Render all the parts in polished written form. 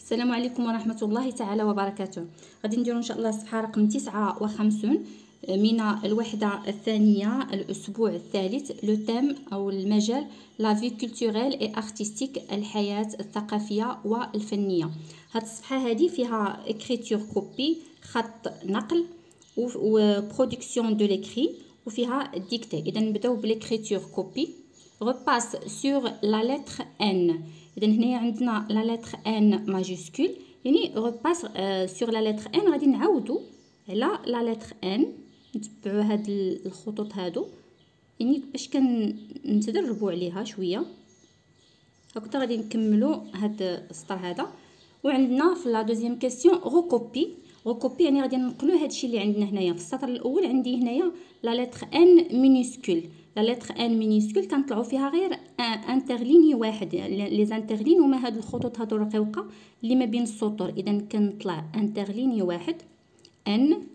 السلام عليكم ورحمة الله تعالى وبركاته. غادي نديرو ان شاء الله الصفحة رقم 59 من الوحدة الثانية الأسبوع الثالث. لو تيم أو المجال لا في كولتوريل اي ارتستيك، الحياة الثقافية والفنية. هاد الصفحة هذه فيها écriture كوبي، خط نقل، و production de l'écrit، وفيها ديكتي. إذا نبداو بالécriture كوبي. repasse sur la lettre N. إذا هنايا عندنا لا لتر ان ماجيسكول، يعني repasse sur la lettre N. غادي نعاودو على لا لتر ان، نتبعوا هاد الخطوط هادو يعني باش كنتدربوا عليها شويه. هكذا غادي نكملوا هاد السطر هذا. وعندنا في لا دوزيام كيسيون روكوبي. روكوبي يعني غادي ننقلوا هادشي اللي عندنا هنايا في السطر الاول. عندي هنايا لا لتر ان مينيسكول. لا لتر ان مينيسكول كنطلعوا فيها غير انترليني واحد. لي زانترلين هما هاد الخطوط هادو الرقيقه اللي ما بين السطور. اذا كنطلع انترليني واحد ان،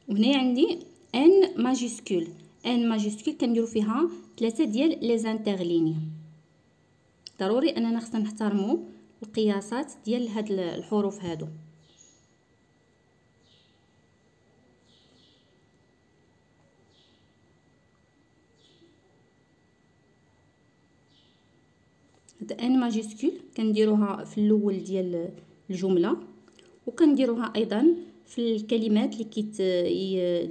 وهنا عندي ان ماجيسكول. ان ماجيسكول كنديروا فيها 3 ديال لي زانترليني. ضروري اننا خصنا نحترموا القياسات ديال هاد الحروف هادو. هاد ان ماجيسكول كنديروها في الاول ديال الجمله، وكنديروها ايضا في الكلمات اللي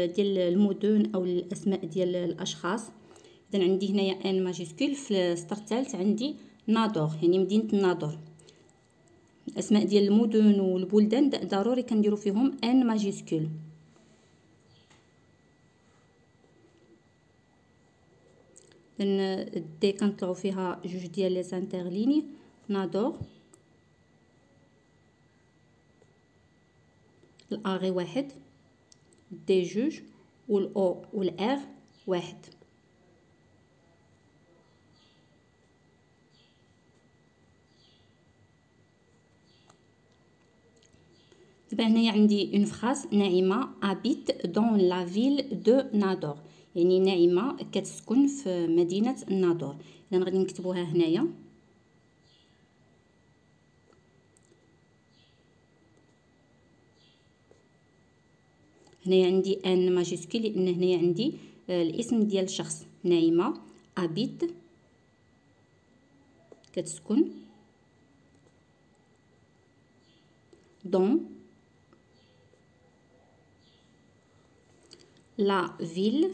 ديال المدن او الاسماء ديال الاشخاص. اذا عندي هنايا ان ماجيسكول. في السطر الثالث عندي نادور، يعني مدينه النادور. الاسماء ديال المدن والبلدان ضروري كنديروا فيهم ان ماجيسكول. لان دي كنطلعوا فيها جوج ديال لي سانترليني. نادور، الأغي واحد، دي جوج، والأو والآر واحد. دابا هنايا عندي اون فراز: نعيمة habite dans la ville de نادور، يعني نعيمة كتسكن في مدينة النادور. إذا غادي نكتبوها هنايا. هنايا عندي ان ماجيسكول لان هنايا عندي الاسم ديال الشخص. نعيمة habite كتسكن dans la ville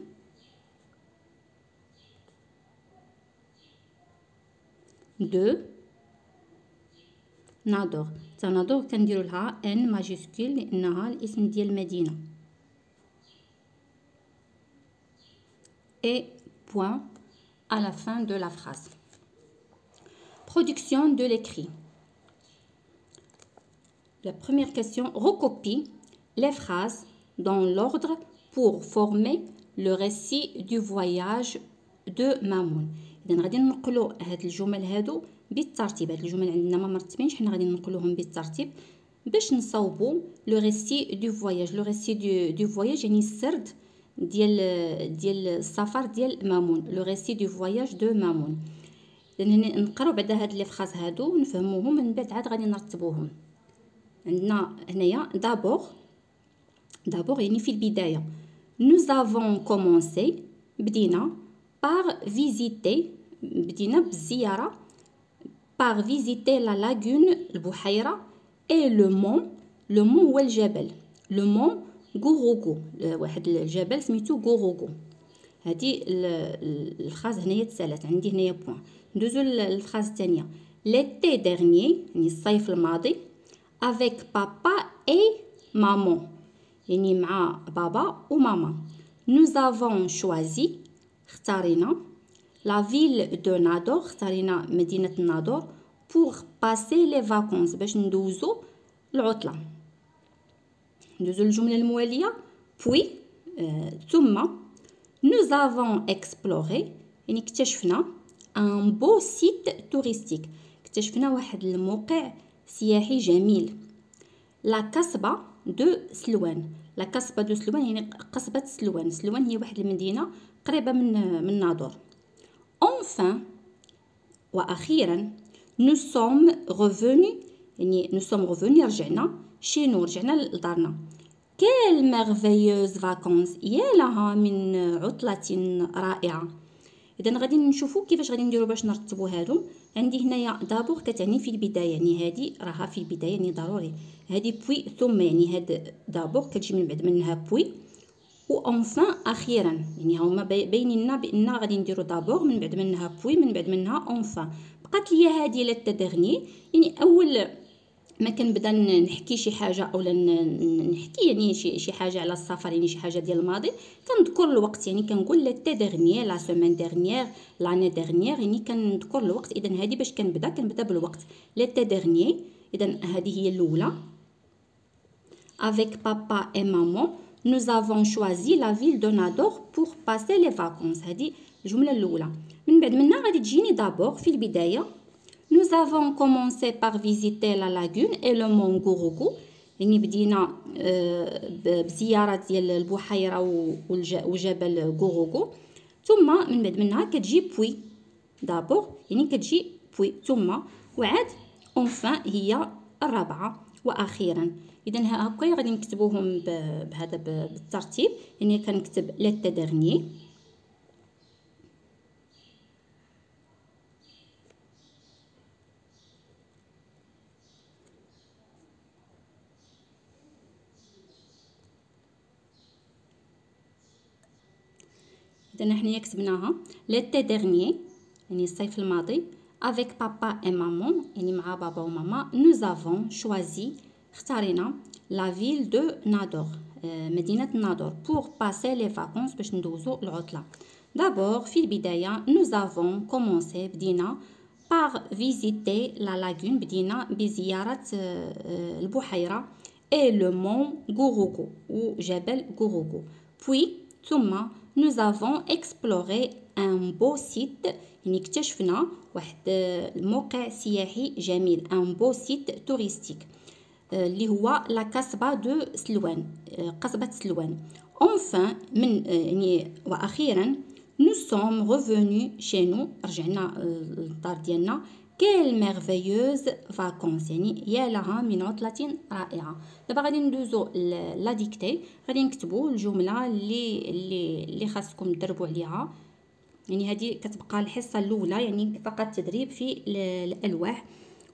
de نادور. تا نادور كنديروا لها ان ماجيسكول لانها الاسم ديال المدينه. et point à la fin de la phrase. Production de l'écrit. La première question: recopie les phrases dans l'ordre pour former le récit du voyage de Mamoun. إذا غادي ننقلوا هاد الجمل هادو بالترتيب. هاد الجمل عندنا ما مرتبينش، حنا غادي ننقلوهم بالترتيب باش نصاوبوا لو ريسي دو فواياج. لو ريسي دو فواياج يعني السرد ديال السفر ديال مامون. لو ريسي دو فواياج دو مامون. اذا هنا نقراو بعدا هاد لي فراز هادو نفهموهم، من بعد عاد غادي نرتبوهم. عندنا هنايا دابور يعني في البدايه. nous avons commencé بدينا par visiter، بدينا بالزياره. par visiter la lagune البحيره، et le mont هو الجبل. le mont غوروغو، واحد الجبل سميتو غوروغو. هذه الفراز هنايا تسالات. عندي هنايا بوين. ندوزو للفراز الثانيه: l'été dernier يعني الصيف الماضي avec papa et maman، يعني مع بابا وماما. nous avons choisi اختارينا la ville de نادور، اختارينا مدينه نادور pour passer les vacances باش ندوزو العطله. ندوزو للجمله المواليه: puis ثم nous avons exploré يعني اكتشفنا un beau site touristique، اكتشفنا واحد الموقع سياحي جميل. la casbah de سلوان، لا كاسبا دو سلوان يعني قصبة سلوان. سلوان هي واحد المدينة قريبة من ناظور. enfin وأخيرا nous sommes revenus يعني nous sommes revenus رجعنا chez nous رجعنا لدارنا. quelle merveilleuse vacances يا لها من عطلة رائعة. اذا غادي نشوفوا كيفاش غادي نديروا باش نرتبوا هادو. عندي هنايا دابور كتعني في البدايه يعني هذه راها في البدايه يعني ضروري. هذه بوي ثم يعني هاد دابور كتجي من بعد منها بوي و اونفان اخيرا يعني هما باينين لنا بان غادي نديروا دابور من بعد منها بوي من بعد منها اونفان. بقات ليا هذه لا تدغني يعني اول ما كنبدا نحكي شي حاجه اولا نحكي يعني شي حاجه على السفر يعني شي حاجه ديال الماضي كنذكر الوقت يعني كنقول لا ديرنيير لا سيمين ديرنيير لاني ديرنيير يعني كنذكر الوقت. اذا هذه باش كنبدا بالوقت لا ديرنيير. اذا هذه هي الاولى. avec papa et maman nous avons choisi la ville de Nador pour passer les vacances. هذه الجمله الاولى. من بعد منها غادي تجيني دابور في البدايه nous avons commencé par visiter la lagune et le mont Gourougou. يعني بدينا بزيارة ديال البحيرة وجبل غوروغو. ثم من بعد منها كتجي بوي دابور يعني كتجي بوي ثم وعاد اونفان هي الرابعة واخيرا. اذا هكا غادي نكتبوهم بهذا بالترتيب يعني كنكتب ليتا ديرني إذا حنايا كتبناها l'été dernier يعني الصيف الماضي avec papa et maman يعني مع بابا وماما nous avons choisi اختارينا la ville de Nador مدينة نادور pour passer les vacances باش ندوزو العطلة. d'abord في البداية nous avons commencé بدينا par visiter la lagune بدينا بزيارة البحيرة et le mont Gourougou وجبل غوروغو. puis ثم nous avons exploré un beau site يعني اكتشفنا واحد الموقع سياحي جميل un beau site touristique اللي هو لا كاسبا دو سلوان قصبة سلوان. enfin من يعني واخيرا nous sommes revenus chez nous رجعنا للدار ديالنا. quelle merveilleuse vacances يعني يا لها من عطلة رائعة. دابا غادي ندوزو لا ديكتي غادي نكتبوا الجمله اللي خاصكم تدربوا عليها. يعني هذه كتبقى الحصه الاولى يعني فقط تدريب في الالواح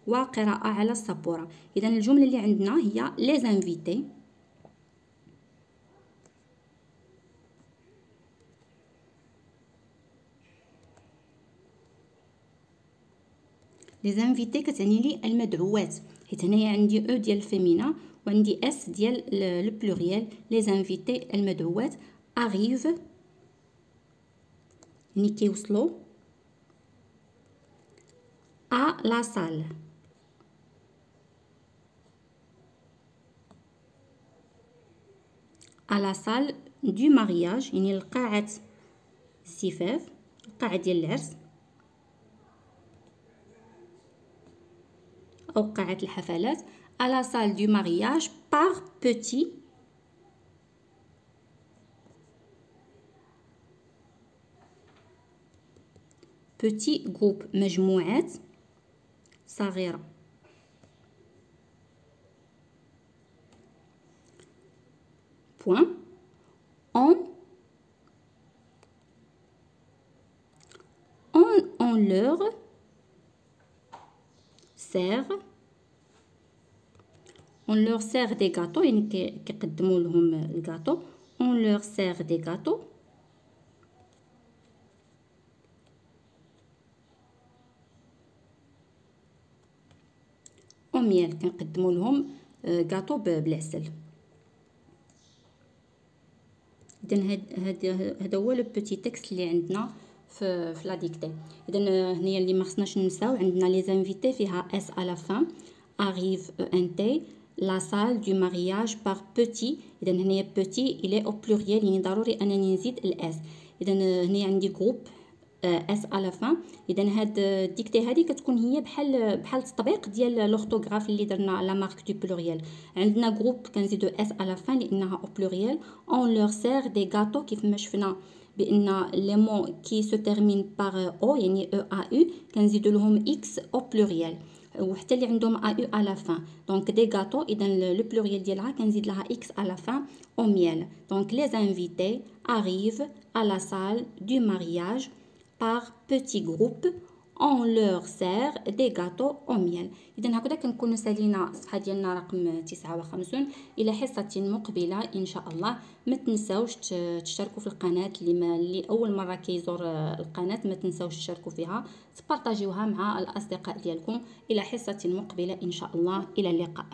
وقراءه على السبوره. اذا الجمله اللي عندنا هي les invités لي زانفيتي كتعني لي المدعوات حيت هنايا عندي او ديال الفيمينا وعندي اس ديال لو بلوريال. لي زانفيتي المدعوات arrive يعني كيوصلوا à la salle à la salle du mariage يعني لقاعة الزفاف القاعة ديال العرس أو قاعة الحفلات. à la salle du mariage par petit groupe مجموعات صغيرة. point on leur sert des gâteaux يعني كيقدموا لهم الكاطو. on leur sert des gâteaux وميال كنقدموا لهم كاطو بالعسل. اذا هذا هو لو بوتي تكست اللي عندنا في لا ديكتي. اذا هنايا اللي ما خصناش ننساو عندنا لي زانفيتي فيها اس à la fin arrive un thé la salle du mariage par petit. اذا هنايا petit il est au pluriel يعني ضروري انني نزيد الاس. اذا هنا عندي جروب اس على فان. اذا هاد الديكتي هذه كتكون هي بحال التطبيق ديال لورتوغراف اللي درنا لا مارك دو بلوريال. عندنا جروب كنزيدو اس على فان لانها او بلوريال. اون لور سير دي غاتو كيف ما شفنا بان لي مو كي سو تيرمين باغ او يعني او ا او كنزيدو لهم اكس او بلوريال، وحتى اللي عندهم ا او على فان دونك دي غاتو. اذا لو بلوريال ديالها كنزيد لها اكس على فان او ميل. دونك لي انفيتي arrivent à la salle du mariage par petits groupes. On leur sert des gâteaux au miel. إذا هكذا كنكونوا سالينا الصفحة ديالنا رقم 59. إلى حصة مقبلة إن شاء الله. ما تنساوش تشتركوا في القناة اللي أول مرة كيزور القناة ما تنساوش تشتركوا فيها، تبارطاجيوها مع الأصدقاء ديالكم. إلى حصة مقبلة إن شاء الله. إلى اللقاء.